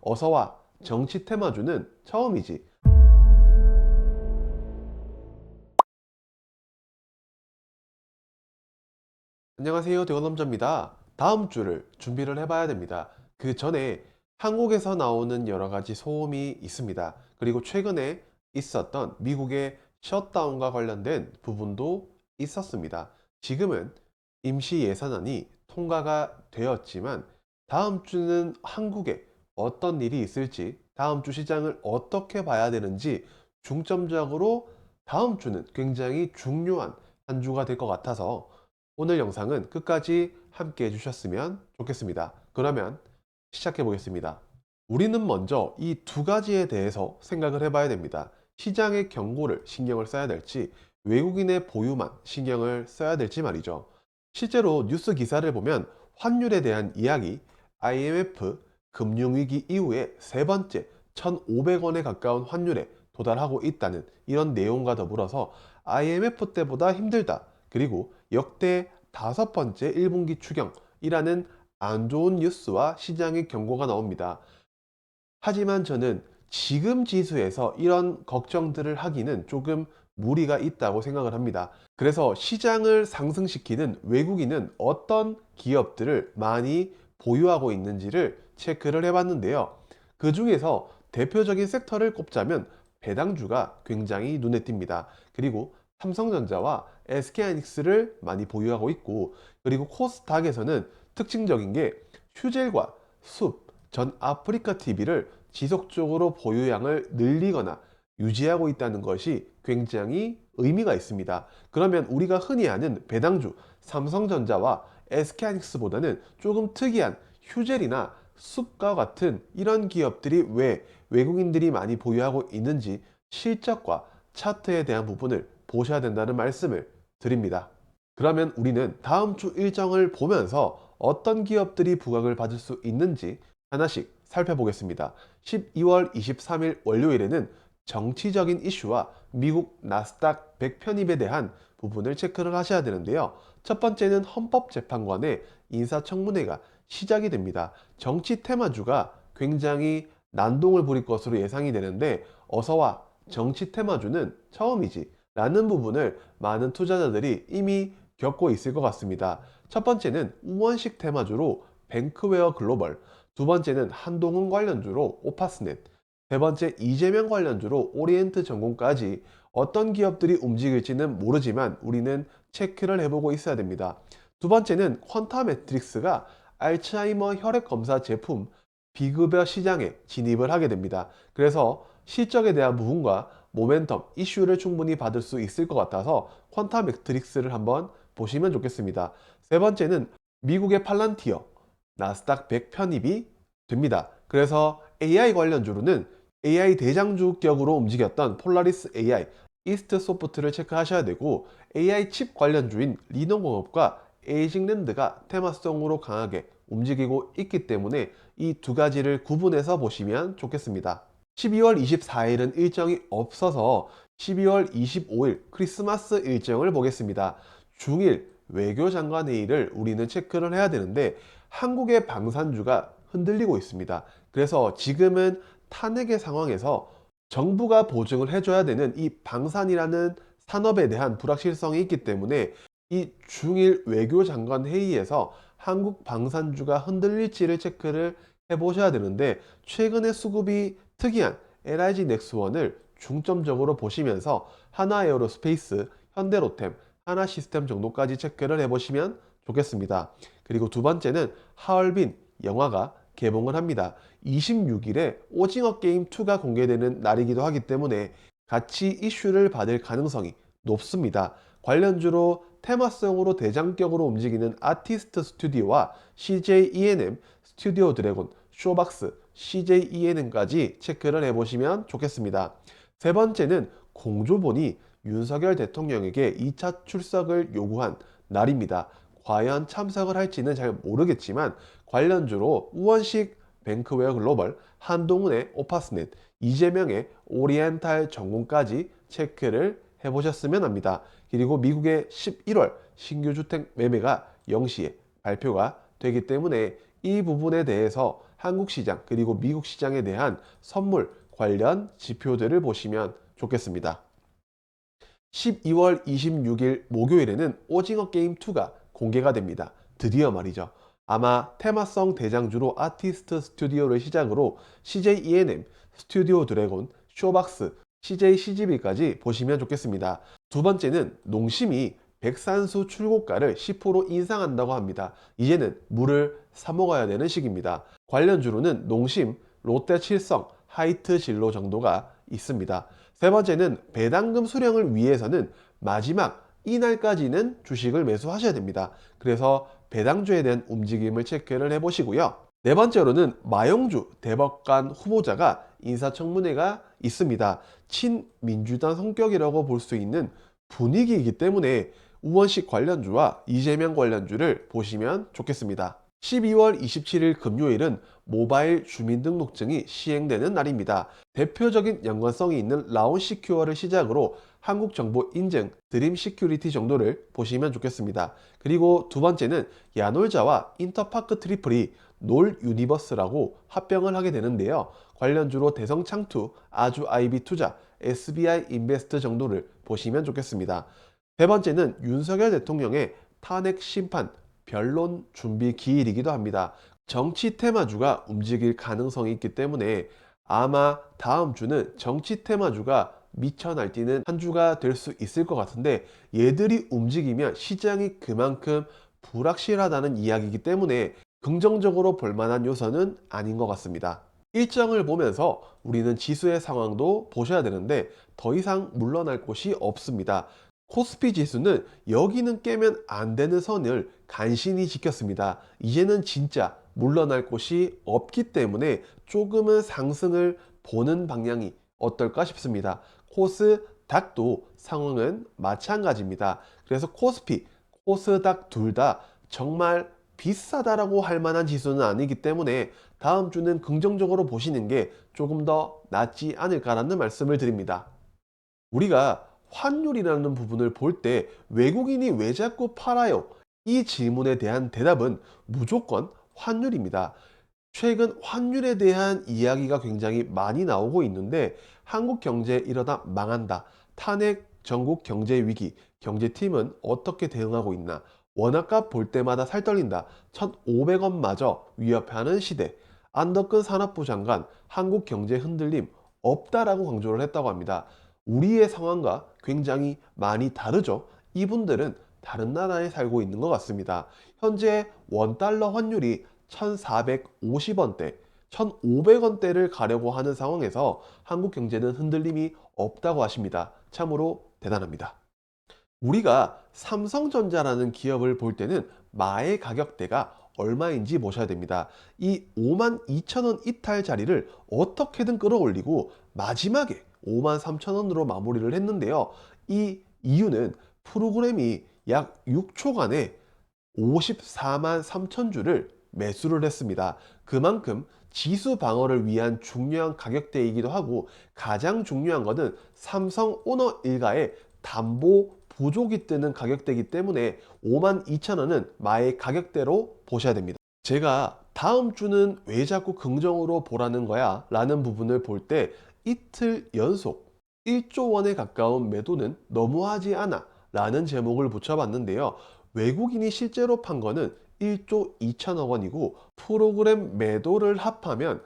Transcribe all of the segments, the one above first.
어서와 정치 테마주는 처음이지. 안녕하세요, 대원남자입니다. 다음 주를 준비를 해봐야 됩니다. 그 전에 한국에서 나오는 여러 가지 소음이 있습니다. 그리고 최근에 있었던 미국의 셧다운과 관련된 부분도 있었습니다. 지금은 임시 예산안이 통과가 되었지만 다음 주는 한국에 어떤 일이 있을지, 다음 주 시장을 어떻게 봐야 되는지 중점적으로 다음 주는 굉장히 중요한 한 주가 될 것 같아서 오늘 영상은 끝까지 함께 해주셨으면 좋겠습니다. 그러면 시작해 보겠습니다. 우리는 먼저 이 두 가지에 대해서 생각을 해봐야 됩니다. 시장의 경고를 신경을 써야 될지, 외국인의 보유만 신경을 써야 될지 말이죠. 실제로 뉴스 기사를 보면 환율에 대한 이야기, IMF 금융위기 이후에 세 번째 1,500원에 가까운 환율에 도달하고 있다는 이런 내용과 더불어서 IMF 때보다 힘들다. 그리고 역대 다섯 번째 1분기 추경이라는 안 좋은 뉴스와 시장의 경고가 나옵니다. 하지만 저는 지금 지수에서 이런 걱정들을 하기는 조금 무리가 있다고 생각을 합니다. 그래서 시장을 상승시키는 외국인은 어떤 기업들을 많이 보유하고 있는지를 체크를 해봤는데요. 그 중에서 대표적인 섹터를 꼽자면 배당주가 굉장히 눈에 띕니다. 그리고 삼성전자와 SK하이닉스를 많이 보유하고 있고, 그리고 코스닥에서는 특징적인 게 휴젤과 숲, 전 아프리카 TV를 지속적으로 보유량을 늘리거나 유지하고 있다는 것이 굉장히 의미가 있습니다. 그러면 우리가 흔히 아는 배당주 삼성전자와 SK하이닉스보다는 조금 특이한 휴젤이나 숲과 같은 이런 기업들이 왜 외국인들이 많이 보유하고 있는지 실적과 차트에 대한 부분을 보셔야 된다는 말씀을 드립니다. 그러면 우리는 다음 주 일정을 보면서 어떤 기업들이 부각을 받을 수 있는지 하나씩 살펴보겠습니다. 12월 23일 월요일에는 정치적인 이슈와 미국 나스닥 100 편입에 대한 부분을 체크를 하셔야 되는데요. 첫 번째는 헌법재판관의 인사청문회가 시작이 됩니다. 정치 테마주가 굉장히 난동을 부릴 것으로 예상이 되는데, 어서와 정치 테마주는 처음이지 라는 부분을 많은 투자자들이 이미 겪고 있을 것 같습니다. 첫 번째는 우원식 테마주로 뱅크웨어 글로벌, 두 번째는 한동훈 관련주로 오파스넷, 세 번째 이재명 관련주로 오리엔트 전공까지 어떤 기업들이 움직일지는 모르지만 우리는 체크를 해보고 있어야 됩니다. 두 번째는 퀀타 매트릭스가 알츠하이머 혈액 검사 제품 비급여 시장에 진입을 하게 됩니다. 그래서 실적에 대한 부분과 모멘텀, 이슈를 충분히 받을 수 있을 것 같아서 퀀타 매트릭스를 한번 보시면 좋겠습니다. 세 번째는 미국의 팔란티어, 나스닥 100 편입이 됩니다. 그래서 AI 관련주로는 AI 대장주격으로 움직였던 폴라리스 AI, 이스트 소프트를 체크하셔야 되고, AI 칩 관련주인 리노공업과 에이징랜드가 테마성으로 강하게 움직이고 있기 때문에 이 두 가지를 구분해서 보시면 좋겠습니다. 12월 24일은 일정이 없어서 12월 25일 크리스마스 일정을 보겠습니다. 중일 외교장관 회의를 우리는 체크를 해야 되는데 한국의 방산주가 흔들리고 있습니다. 그래서 지금은 탄핵의 상황에서 정부가 보증을 해줘야 되는 이 방산이라는 산업에 대한 불확실성이 있기 때문에 이 중일 외교장관 회의에서 한국 방산주가 흔들릴지를 체크를 해보셔야 되는데, 최근의 수급이 특이한 LIG 넥스원을 중점적으로 보시면서 하나에어로스페이스, 현대로템, 하나시스템 정도까지 체크를 해보시면 좋겠습니다. 그리고 두 번째는 하얼빈 영화가 개봉을 합니다. 26일에 오징어 게임 2가 공개되는 날이기도 하기 때문에 같이 이슈를 받을 가능성이 높습니다. 관련주로 테마성으로 대장격으로 움직이는 아티스트 스튜디오와 CJ E&M, 스튜디오 드래곤, 쇼박스, CJ E&M까지 체크를 해보시면 좋겠습니다. 세 번째는 공조본이 윤석열 대통령에게 2차 출석을 요구한 날입니다. 과연 참석을 할지는 잘 모르겠지만 관련주로 우원식 뱅크웨어 글로벌, 한동훈의 오파스넷, 이재명의 오리엔탈 전공까지 체크를 해보셨으면 합니다. 그리고 미국의 11월 신규 주택 매매가 0시에 발표가 되기 때문에 이 부분에 대해서 한국 시장 그리고 미국 시장에 대한 선물 관련 지표들을 보시면 좋겠습니다. 12월 26일 목요일에는 오징어 게임 2가 공개가 됩니다. 드디어 말이죠. 아마 테마성 대장주로 아티스트 스튜디오를 시작으로 CJ ENM, 스튜디오 드래곤, 쇼박스, CJ CGV까지 보시면 좋겠습니다. 두 번째는 농심이 백산수 출고가를 10% 인상한다고 합니다. 이제는 물을 사 먹어야 되는 시기입니다. 관련주로는 농심, 롯데칠성, 하이트진로 정도가 있습니다. 세 번째는 배당금 수령을 위해서는 마지막 이날까지는 주식을 매수하셔야 됩니다. 그래서 배당주에 대한 움직임을 체크를 해보시고요. 네 번째로는 마영주 대법관 후보자가 인사청문회가 있습니다. 친민주당 성격이라고 볼 수 있는 분위기이기 때문에 우원식 관련주와 이재명 관련주를 보시면 좋겠습니다. 12월 27일 금요일은 모바일 주민등록증이 시행되는 날입니다. 대표적인 연관성이 있는 라온시큐어를 시작으로 한국정보인증, 드림시큐리티 정도를 보시면 좋겠습니다. 그리고 두 번째는 야놀자와 인터파크 트리플이 놀 유니버스라고 합병을 하게 되는데요. 관련주로 대성창투, 아주아이비투자, SBI 인베스트 정도를 보시면 좋겠습니다. 세 번째는 윤석열 대통령의 탄핵 심판 변론 준비 기일이기도 합니다. 정치 테마주가 움직일 가능성이 있기 때문에 아마 다음 주는 정치 테마주가 미쳐 날뛰는 한 주가 될 수 있을 것 같은데, 얘들이 움직이면 시장이 그만큼 불확실하다는 이야기이기 때문에 긍정적으로 볼 만한 요소는 아닌 것 같습니다. 일정을 보면서 우리는 지수의 상황도 보셔야 되는데 더 이상 물러날 곳이 없습니다. 코스피 지수는 여기는 깨면 안 되는 선을 간신히 지켰습니다. 이제는 진짜 물러날 곳이 없기 때문에 조금은 상승을 보는 방향이 어떨까 싶습니다. 코스닥도 상황은 마찬가지입니다. 그래서 코스피, 코스닥 둘 다 정말 비싸다라고 할 만한 지수는 아니기 때문에 다음 주는 긍정적으로 보시는 게 조금 더 낫지 않을까라는 말씀을 드립니다. 우리가 환율이라는 부분을 볼 때 외국인이 왜 자꾸 팔아요? 이 질문에 대한 대답은 무조건 환율입니다. 최근 환율에 대한 이야기가 굉장히 많이 나오고 있는데 한국 경제 이러다 망한다. 탄핵 전국 경제 위기. 경제팀은 어떻게 대응하고 있나? 원화값 볼 때마다 살떨린다. 1,500원마저 위협하는 시대. 안덕근 산업부 장관 한국 경제 흔들림 없다라고 강조를 했다고 합니다. 우리의 상황과 굉장히 많이 다르죠. 이분들은 다른 나라에 살고 있는 것 같습니다. 현재 원달러 환율이 1,450원대, 1,500원대를 가려고 하는 상황에서 한국 경제는 흔들림이 없다고 하십니다. 참으로 대단합니다. 우리가 삼성전자라는 기업을 볼 때는 마의 가격대가 얼마인지 보셔야 됩니다. 이 52,000원 이탈 자리를 어떻게든 끌어올리고 마지막에 53,000원으로 마무리를 했는데요. 이 이유는 프로그램이 약 6초간에 54만 3천 주를 매수를 했습니다. 그만큼 지수 방어를 위한 중요한 가격대이기도 하고, 가장 중요한 것은 삼성 오너 일가의 담보 부족이 뜨는 가격대이기 때문에 52,000원은 마의 가격대로 보셔야 됩니다. 제가 다음 주는 왜 자꾸 긍정으로 보라는 거야? 라는 부분을 볼 때 이틀 연속 1조 원에 가까운 매도는 너무하지 않아? 라는 제목을 붙여봤는데요. 외국인이 실제로 판 거는 1조 2천억 원이고 프로그램 매도를 합하면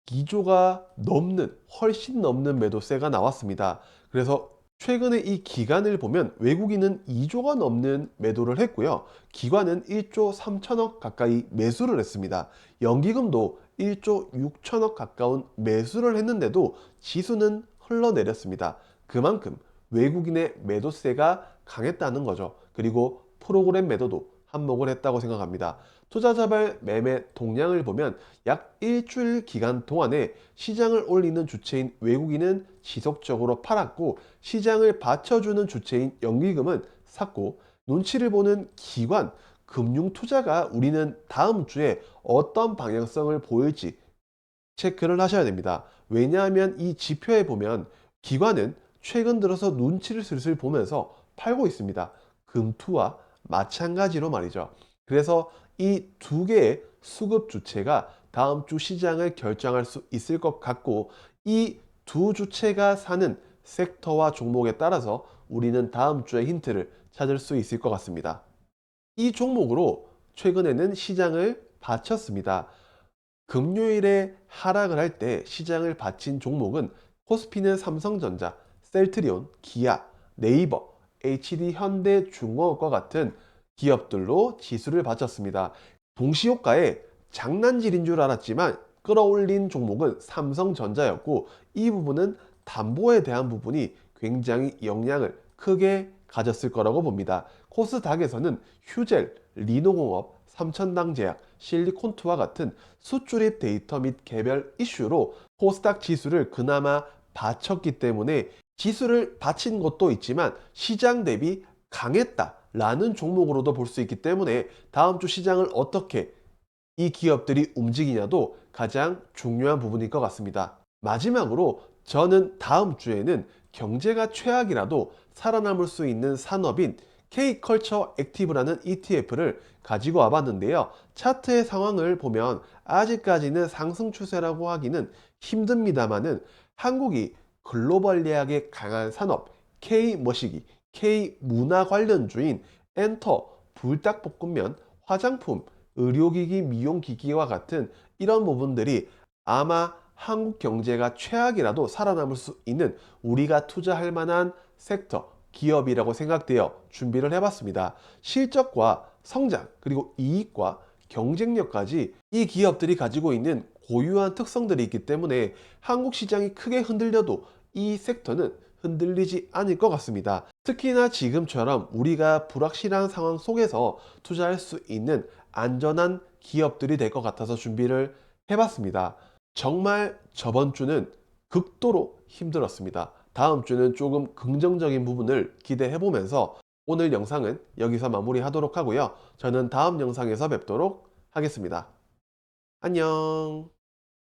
2조가 넘는, 훨씬 넘는 매도세가 나왔습니다. 그래서 최근에 이 기간을 보면 외국인은 2조가 넘는 매도를 했고요. 기관은 1조 3천억 가까이 매수를 했습니다. 연기금도 1조 6천억 가까운 매수를 했는데도 지수는 흘러내렸습니다. 그만큼 외국인의 매도세가 강했다는 거죠. 그리고 프로그램 매도도 한몫을 했다고 생각합니다. 투자자별 매매 동향을 보면 약 일주일 기간 동안에 시장을 올리는 주체인 외국인은 지속적으로 팔았고, 시장을 받쳐주는 주체인 연기금은 샀고, 눈치를 보는 기관, 금융투자가 우리는 다음 주에 어떤 방향성을 보일지 체크를 하셔야 됩니다. 왜냐하면 이 지표에 보면 기관은 최근 들어서 눈치를 슬슬 보면서 팔고 있습니다. 금투와 마찬가지로 말이죠. 그래서 이 두 개의 수급 주체가 다음 주 시장을 결정할 수 있을 것 같고, 이 두 주체가 사는 섹터와 종목에 따라서 우리는 다음 주에 힌트를 찾을 수 있을 것 같습니다. 이 종목으로 최근에는 시장을 바쳤습니다. 금요일에 하락을 할 때 시장을 바친 종목은 코스피는 삼성전자, 셀트리온, 기아, 네이버, HD 현대중공업과 같은 기업들로 지수를 바쳤습니다. 동시효과에 장난질인 줄 알았지만 끌어올린 종목은 삼성전자였고, 이 부분은 담보에 대한 부분이 굉장히 영향을 크게 가졌을 거라고 봅니다. 코스닥에서는 휴젤, 리노공업, 삼천당제약, 실리콘투와 같은 수출입 데이터 및 개별 이슈로 코스닥 지수를 그나마 받쳤기 때문에, 지수를 받친 것도 있지만 시장 대비 강했다라는 종목으로도 볼 수 있기 때문에, 다음 주 시장을 어떻게 이 기업들이 움직이냐도 가장 중요한 부분일 것 같습니다. 마지막으로 저는 다음 주에는 경제가 최악이라도 살아남을 수 있는 산업인 K컬처 액티브라는 ETF를 가지고 와봤는데요. 차트의 상황을 보면 아직까지는 상승 추세라고 하기는 힘듭니다만은, 한국이 글로벌리하게 강한 산업 K머시기, K문화 관련주인 엔터, 불닭볶음면, 화장품, 의료기기, 미용기기와 같은 이런 부분들이 아마 한국 경제가 최악이라도 살아남을 수 있는 우리가 투자할 만한 섹터, 기업이라고 생각되어 준비를 해봤습니다. 실적과 성장, 그리고 이익과 경쟁력까지 이 기업들이 가지고 있는 고유한 특성들이 있기 때문에 한국 시장이 크게 흔들려도 이 섹터는 흔들리지 않을 것 같습니다. 특히나 지금처럼 우리가 불확실한 상황 속에서 투자할 수 있는 안전한 기업들이 될 것 같아서 준비를 해봤습니다. 정말 저번 주는 극도로 힘들었습니다. 다음 주는 조금 긍정적인 부분을 기대해 보면서 오늘 영상은 여기서 마무리하도록 하고요. 저는 다음 영상에서 뵙도록 하겠습니다. 안녕.